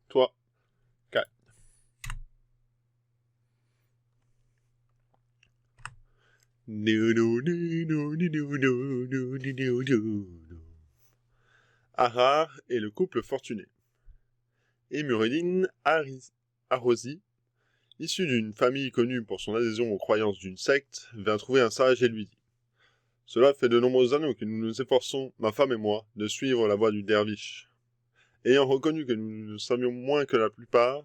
3, 4. Ahrar est le couple fortuné. Emureddin Arosi, issu d'une famille connue pour son adhésion aux croyances d'une secte, vient trouver un sage et lui dit « Cela fait de nombreuses années que nous nous efforçons, ma femme et moi, de suivre la voie du derviche. Ayant reconnu que nous ne savions moins que la plupart,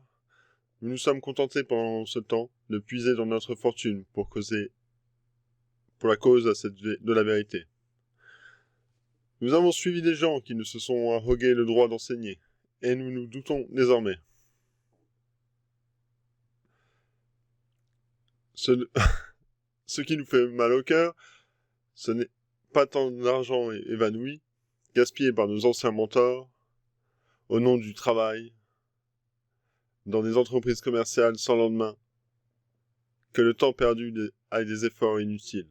nous nous sommes contentés pendant ce temps de puiser dans notre fortune pour la cause de la vérité. Nous avons suivi des gens qui nous se sont arrogués le droit d'enseigner, et nous nous doutons désormais. Ce qui nous fait mal au cœur, ce n'est pas tant d'argent évanoui, gaspillé par nos anciens mentors, au nom du travail, dans des entreprises commerciales sans lendemain, que le temps perdu avec des efforts inutiles.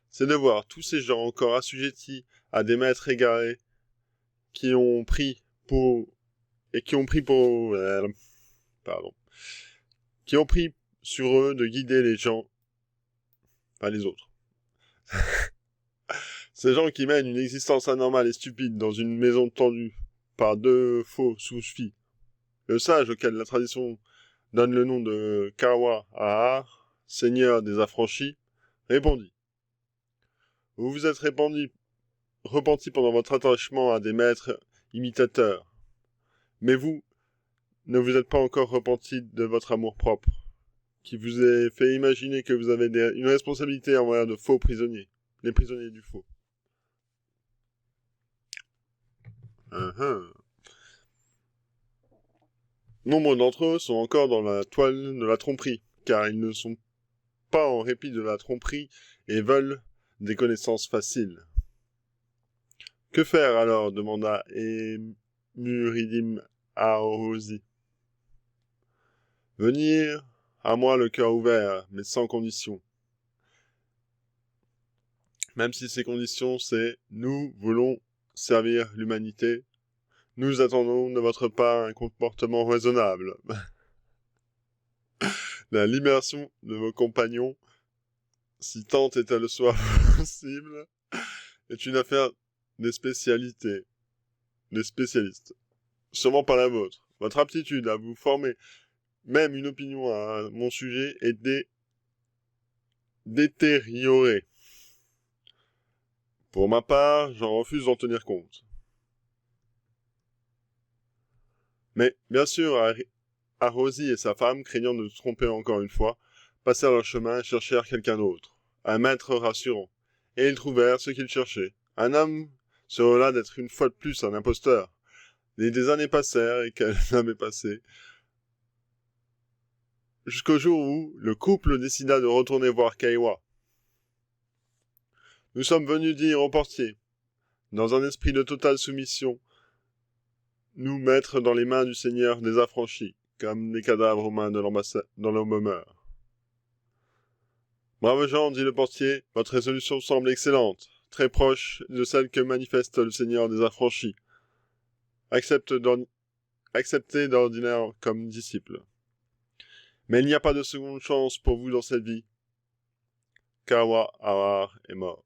C'est de voir tous ces gens encore assujettis à des maîtres égarés qui ont pris sur eux de guider les gens, pas les autres. Ces gens qui mènent une existence anormale et stupide dans une maison tendue par deux faux soufis. Le sage auquel la tradition donne le nom de Kawa Ahar, seigneur des affranchis, répondit. Vous vous êtes repenti pendant votre attachement à des maîtres imitateurs, mais vous ne vous êtes pas encore repenti de votre amour-propre, qui vous a fait imaginer que vous avez une responsabilité envers de faux prisonniers, les prisonniers du faux. Nombre d'entre eux sont encore dans la toile de la tromperie, car ils ne sont pas en répit de la tromperie et veulent des connaissances faciles. Que faire alors demanda Emureddin Arosi. Venir à moi le cœur ouvert, mais sans condition. Même si ces conditions, c'est « nous voulons servir l'humanité », nous attendons de votre part un comportement raisonnable. La libération de vos compagnons, si tant est le soit possible, est une affaire des spécialistes. Sûrement pas la vôtre. Votre aptitude à vous former même une opinion à mon sujet est détériorée. Pour ma part, j'en refuse d'en tenir compte. Mais, bien sûr, Arosi et sa femme, craignant de se tromper encore une fois, passèrent leur chemin et cherchèrent quelqu'un d'autre, un maître rassurant, et ils trouvèrent ce qu'ils cherchaient. Un homme se relât d'être une fois de plus un imposteur. Et des années passèrent et quelques années passées, jusqu'au jour où le couple décida de retourner voir Kaiwa. Nous sommes venus dire au portier, dans un esprit de totale soumission, nous mettre dans les mains du Seigneur des affranchis, comme les cadavres aux mains de l'embaumeur. Braves gens, dit le portier, votre résolution semble excellente, très proche de celle que manifeste le Seigneur des affranchis. Acceptez d'ordinaire comme disciple. Mais il n'y a pas de seconde chance pour vous dans cette vie. Kawa Ahar est mort.